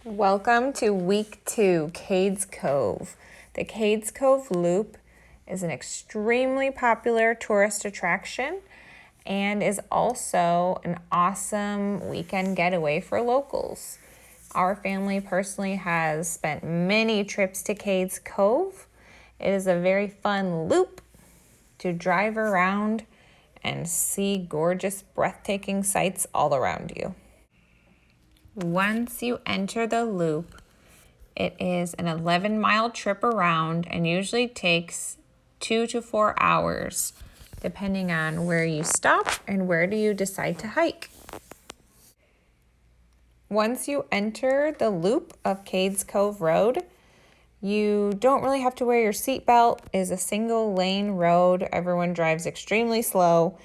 Welcome to week 2, Cades Cove. The Cades Cove Loop is an extremely popular tourist attraction and is also an awesome weekend getaway for locals. Our family personally has spent many trips to Cades Cove. It is a very fun loop to drive around and see gorgeous, breathtaking sights all around you. Once you enter the loop, it is an 11-mile trip around and usually takes 2 to 4 hours, depending on where you stop and where do you decide to hike. Once you enter the loop of Cades Cove Road, you don't really have to wear your seatbelt. It is a single-lane road. Everyone drives extremely slow,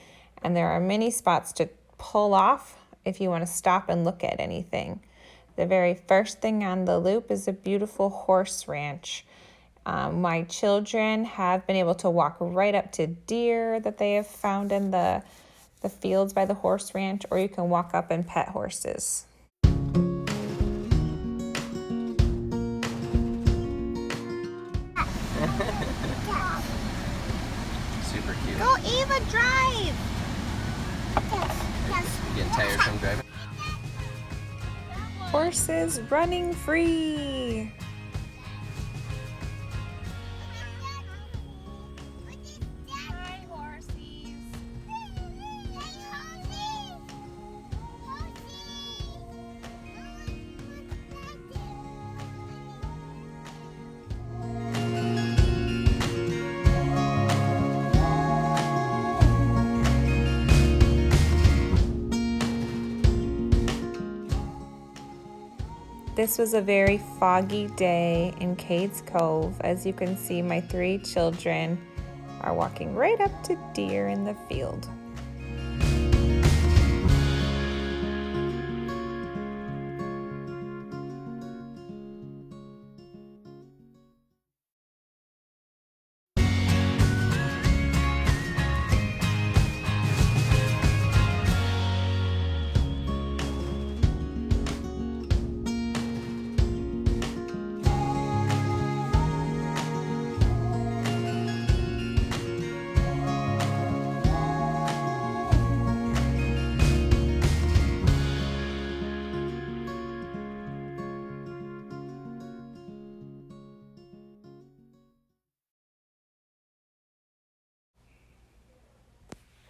and there are many spots to pull off if you want to stop and look at anything. The very first thing on the loop is a beautiful horse ranch. My children have been able to walk right up to deer that they have found in the fields by the horse ranch, or you can walk up and pet horses. Super cute. Go Eva, drive! You getting tired from driving? Horses running free. Hi, horsies. This was a very foggy day in Cades Cove. As you can see, my 3 children are walking right up to deer in the field.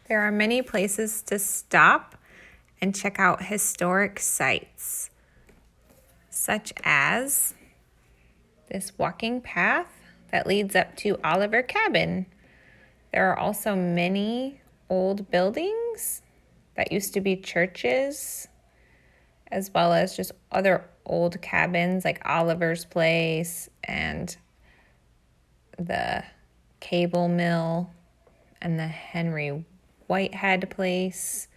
There are many places to stop and check out historic sites, such as this walking path that leads up to Oliver Cabin. There are also many old buildings that used to be churches, as well as just other old cabins like Oliver's Place and the cable mill and the Henry Whitehead Place,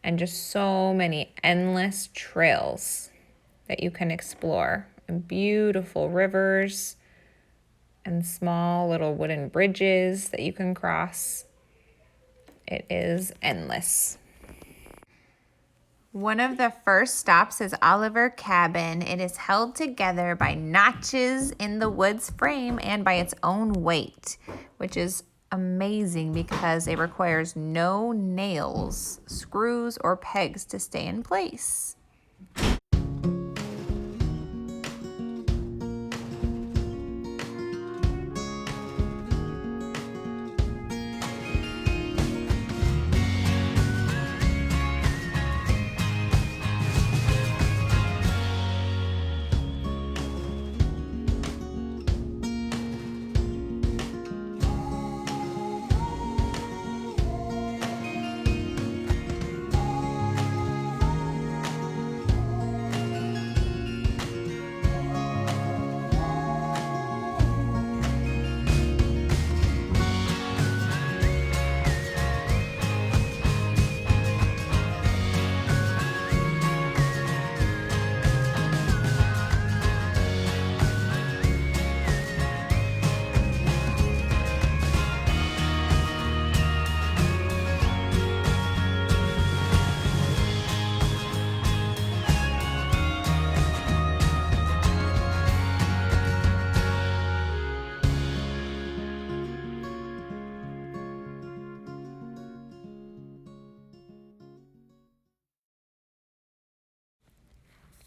and just so many endless trails that you can explore, and beautiful rivers and small little wooden bridges that you can cross. It is endless. One of the first stops is Oliver Cabin. It is held together by notches in the wood's frame and by its own weight, which is amazing because it requires no nails, screws, or pegs to stay in place.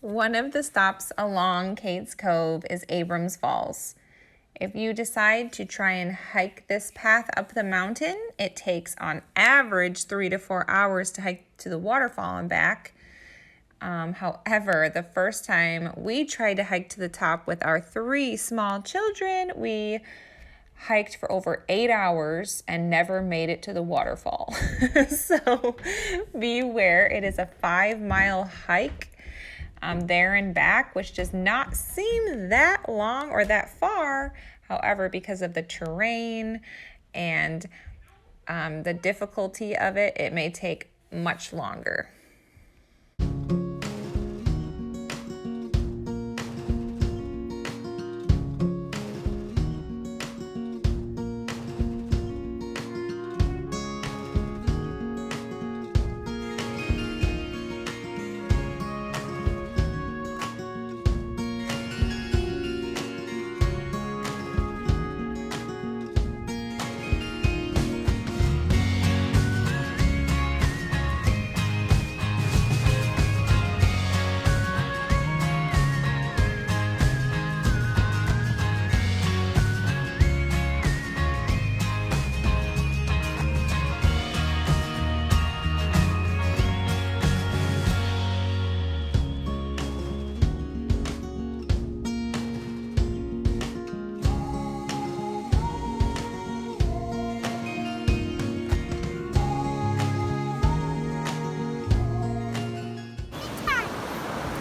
One of the stops along Cades Cove is Abrams Falls. If you decide to try and hike this path up the mountain, it takes on average 3 to 4 hours to hike to the waterfall and back. However, the first time we tried to hike to the top with our 3 small children, we hiked for over 8 hours and never made it to the waterfall. So beware, it is a 5-mile hike there and back, which does not seem that long or that far. However, because of the terrain and the difficulty of it, it may take much longer.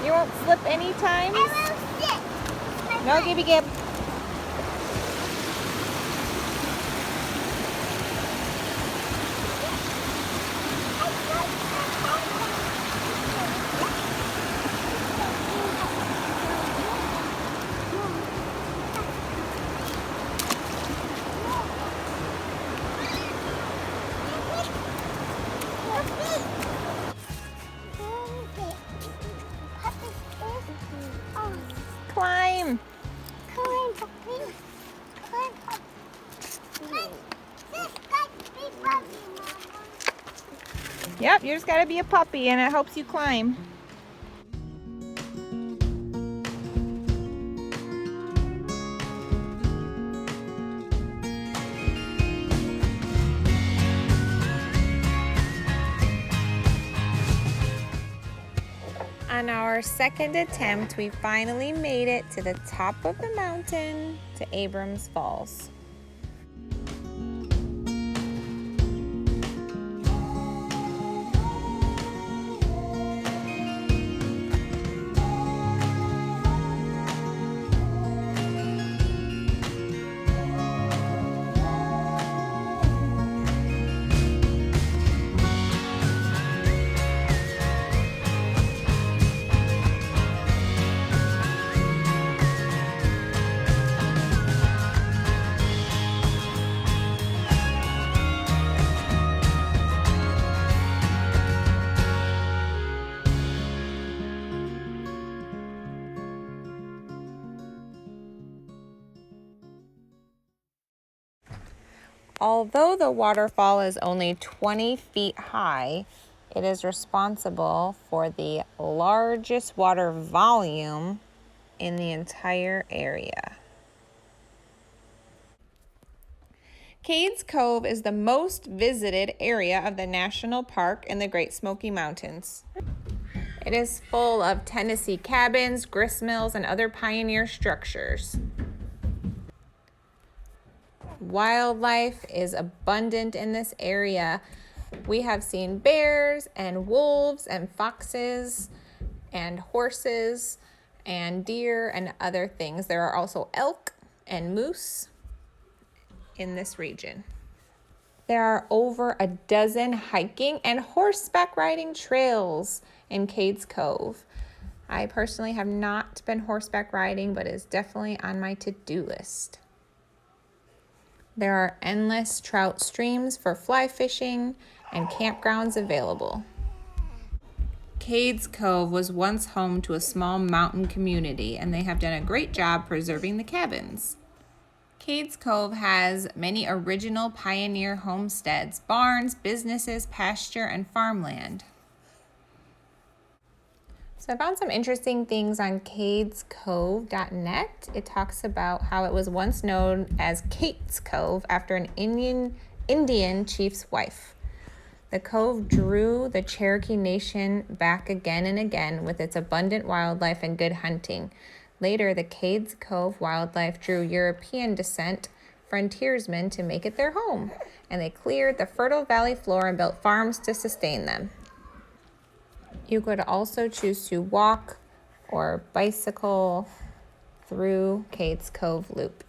You won't slip any times? I will sit. No, Gibby Gib. Climb. Yep, you just gotta be a puppy and it helps you climb. On our second attempt, we finally made it to the top of the mountain to Abrams Falls. Although the waterfall is only 20 feet high, it is responsible for the largest water volume in the entire area. Cades Cove is the most visited area of the national park in the Great Smoky Mountains. It is full of Tennessee cabins, grist mills, and other pioneer structures. Wildlife is abundant in this area. We have seen bears and wolves and foxes and horses and deer and other things. There are also elk and moose in this region. There are over a dozen hiking and horseback riding trails in Cades Cove. I personally have not been horseback riding, but it's definitely on my to-do list. There are endless trout streams for fly fishing and campgrounds available. Cades Cove was once home to a small mountain community, and they have done a great job preserving the cabins. Cades Cove has many original pioneer homesteads, barns, businesses, pasture, and farmland. So So I found some interesting things on cadescove.net. It talks about how it was once known as Cades Cove after an Indian chief's wife. The cove drew the Cherokee Nation back again and again with its abundant wildlife and good hunting. Later, the Cades Cove wildlife drew European descent frontiersmen to make it their home, and they cleared the fertile valley floor and built farms to sustain them. You could also choose to walk or bicycle through Cades Cove Loop.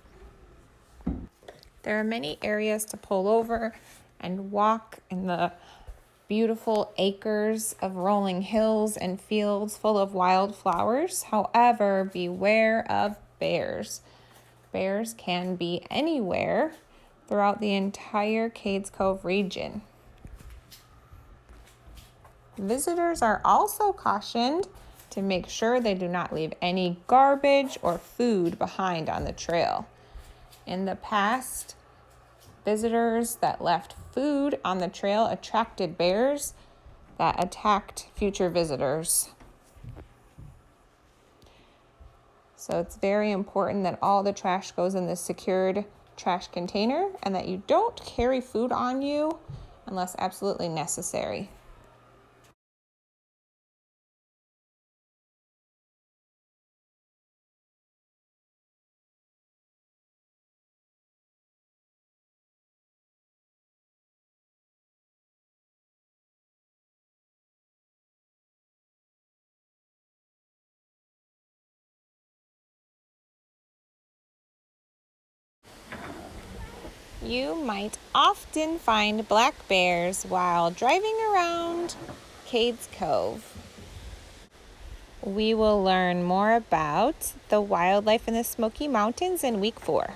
There are many areas to pull over and walk in the beautiful acres of rolling hills and fields full of wildflowers. However, beware of bears. Bears can be anywhere throughout the entire Cades Cove region. Visitors are also cautioned to make sure they do not leave any garbage or food behind on the trail. In the past, visitors that left food on the trail attracted bears that attacked future visitors. So it's very important that all the trash goes in the secured trash container and that you don't carry food on you unless absolutely necessary. You might often find black bears while driving around Cades Cove. We will learn more about the wildlife in the Smoky Mountains in week 4.